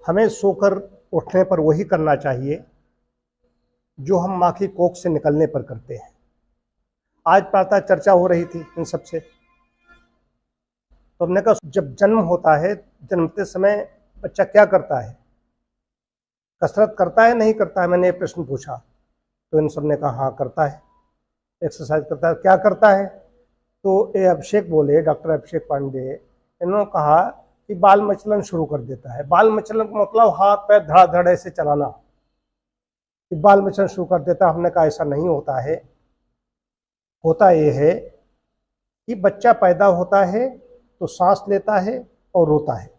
हमें सोकर उठने पर वही करना चाहिए जो हम माँ की कोख से निकलने पर करते हैं। आज प्रातः चर्चा हो रही थी इन सब से, तो हमने कहा जब जन्म होता है, जन्मते समय बच्चा क्या करता है? कसरत करता है नहीं करता है? मैंने ये प्रश्न पूछा तो इन सब ने कहा हाँ करता है, एक्सरसाइज करता है। क्या करता है? तो ये अभिषेक बोले, डॉक्टर अभिषेक पांडे, इन्होंने कहा कि बाल मचलन शुरू कर देता है। बाल मचलन का मतलब हाथ पैर धड़ाधड़ ऐसे चलाना, कि बाल मचलन शुरू कर देता है। हमने कहा ऐसा नहीं होता है। होता ये है कि बच्चा पैदा होता है तो सांस लेता है और रोता है।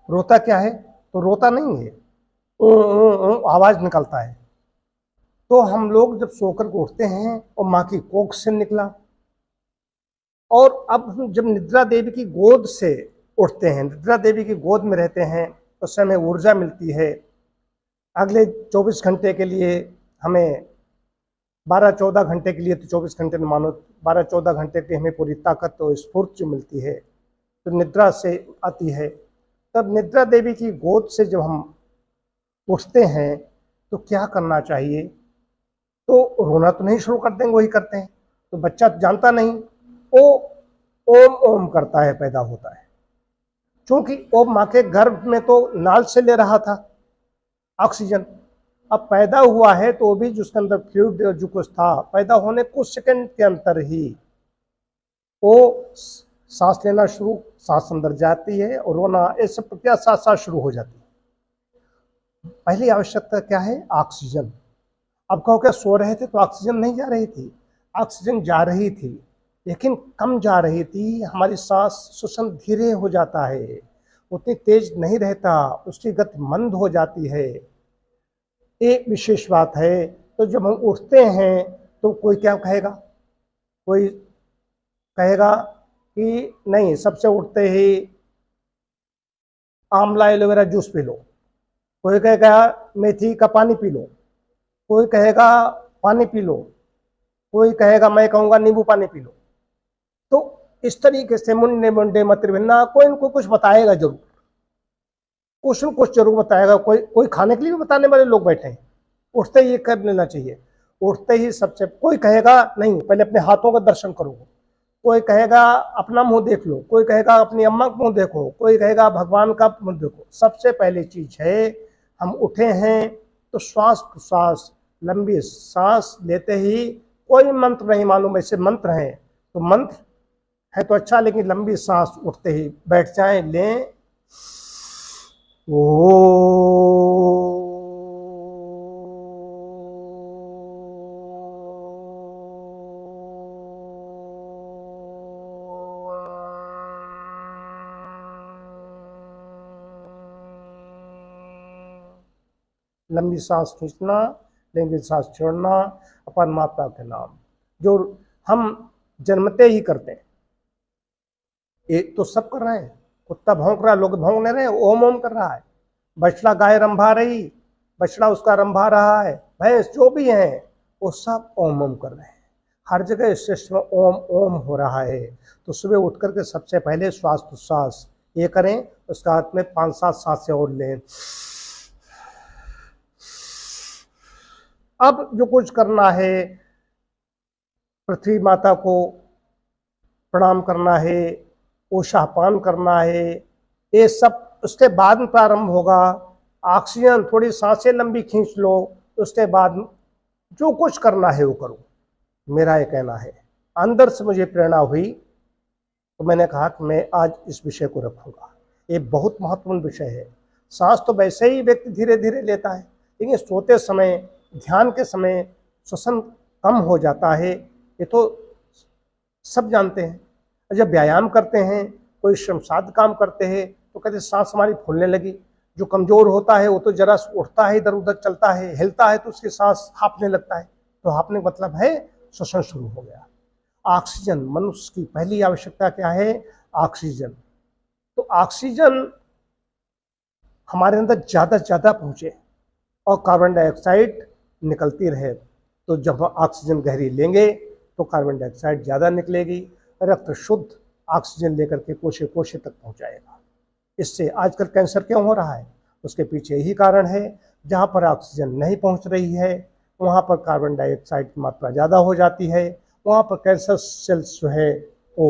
रोता क्या है? तो रोता नहीं है, आवाज निकलता है। तो हम लोग जब सोकर उठते हैं और माँ की कोख से निकला, और अब हम जब निद्रा देवी की गोद से उठते हैं, निद्रा देवी की गोद में रहते हैं, तो उससे हमें ऊर्जा मिलती है। अगले 24 घंटे के लिए हमें 12-14 घंटे के लिए, तो 24 घंटे में मानो 12-14 घंटे की हमें पूरी ताकत और स्फूर्ति जो मिलती है तो निद्रा से आती है। तब निद्रा देवी की गोद से जब हम उठते हैं तो क्या करना चाहिए? तो रोना तो नहीं शुरू कर देंगे, वही करते हैं। तो बच्चा जानता नहीं, वो ओम ओम करता है, पैदा होता है। क्योंकि वो माँ के गर्भ में तो नाल से ले रहा था ऑक्सीजन, अब पैदा हुआ है तो भी जिसके अंदर फ्लूइड जो कुछ था, पैदा होने कुछ सेकंड के अंतर ही वो सांस लेना शुरू, सांस अंदर जाती है और रोना, ये सब प्रक्रिया साथ साथ शुरू हो जाती है। पहली आवश्यकता क्या है? ऑक्सीजन। अब कहो क्या सो रहे थे तो ऑक्सीजन नहीं जा रही थी? ऑक्सीजन जा रही थी, लेकिन कम जा रही थी। हमारी सांस श्वसन धीरे हो जाता है, उतनी तेज नहीं रहता, उसकी गति मंद हो जाती है। एक विशेष बात है। तो जब हम उठते हैं तो कोई क्या कहेगा? कोई कहेगा कि नहीं, सबसे उठते ही आंवला एलोवेरा जूस पी लो, कोई कहेगा मेथी का पानी पी लो, कोई कहेगा पानी पी लो, कोई कहेगा, मैं कहूँगा नींबू पानी पी लो। तो इस तरीके से मुंडे मुंडे मत भिन्ना, कोई इनको कुछ बताएगा जरूर, कुछ न कुछ जरूर बताएगा। कोई खाने के लिए भी बताने वाले लोग बैठे हैं। उठते ही ये कर लेना चाहिए। उठते ही सबसे कोई कहेगा नहीं पहले अपने हाथों का दर्शन करो, कोई कहेगा अपना मुंह देख लो, कोई कहेगा अपनी अम्मा का मुंह देखो, कोई कहेगा भगवान का मुंह देखो। सबसे पहली चीज है, हम उठे हैं तो श्वास प्रश्वास, लंबी सांस लेते ही कोई मंत्र नहीं मालूम, ऐसे मंत्र हैं तो मंत्र है तो अच्छा, लेकिन लंबी सांस उठते ही बैठ जाएं, लें। ओ लंबी सांस खींचना, लंबी सांस छोड़ना, अपन माता के नाम, जो हम जन्मते ही करते हैं। ये तो सब कर रहे हैं। कुत्ता भौंक रहा है, लोग भौंक नहीं रहे, ओम ओम कर रहा है। बछड़ा गाय रंभा रही, बछड़ा उसका रंभा रहा है, भैंस जो भी है वो सब ओम ओम कर रहे हैं। हर जगह इस सिस्टम में ओम ओम हो रहा है। तो सुबह उठ करके सबसे पहले श्वास प्रश्वास ये करें, उसका हाथ में 5-7 सांसें और लें। अब जो कुछ करना है, पृथ्वी माता को प्रणाम करना है, ओषापान करना है, ये सब उसके बाद में प्रारंभ होगा। ऑक्सीजन, थोड़ी सांसें लंबी खींच लो, उसके बाद जो कुछ करना है वो करो। मेरा ये कहना है, अंदर से मुझे प्रेरणा हुई तो मैंने कहा कि मैं आज इस विषय को रखूंगा। ये बहुत महत्वपूर्ण विषय है। सांस तो वैसे ही व्यक्ति धीरे धीरे लेता है, लेकिन सोते समय, ध्यान के समय श्वसन कम हो जाता है, ये तो सब जानते हैं। जब व्यायाम करते हैं, कोई श्रम साध्य काम करते हैं तो कहते सांस हमारी फूलने लगी। जो कमजोर होता है वो तो जरा उठता है, इधर उधर चलता है, हिलता है तो उसकी सांस हाँफने लगता है। तो हाँफने का मतलब है श्वसन शुरू हो गया। ऑक्सीजन, मनुष्य की पहली आवश्यकता क्या है? ऑक्सीजन। तो ऑक्सीजन हमारे अंदर ज़्यादा से ज़्यादा पहुँचे और कार्बन डाइऑक्साइड निकलती रहे। तो जब ऑक्सीजन गहरी लेंगे तो कार्बन डाइऑक्साइड ज़्यादा निकलेगी, रक्त शुद्ध ऑक्सीजन लेकर के कोशे कोशे तक पहुँचाएगा। इससे आजकल कैंसर क्यों हो रहा है? उसके पीछे यही कारण है, जहाँ पर ऑक्सीजन नहीं पहुँच रही है वहाँ पर कार्बन डाइऑक्साइड की मात्रा ज़्यादा हो जाती है, वहाँ पर कैंसर सेल्स जो है वो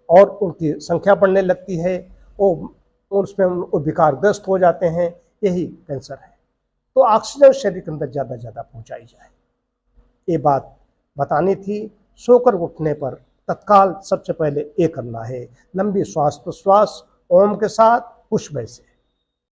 और उनकी संख्या बढ़ने लगती है, वो उसमें वो विकारग्रस्त हो जाते हैं। यही कैंसर है। तो ऑक्सीजन शरीर के अंदर ज़्यादा ज़्यादा पहुँचाई जाए, ये बात बतानी थी। सोकर उठने पर तत्काल सबसे पहले ये करना है, लंबी श्वास प्रश्वास ओम के साथ पुष्प से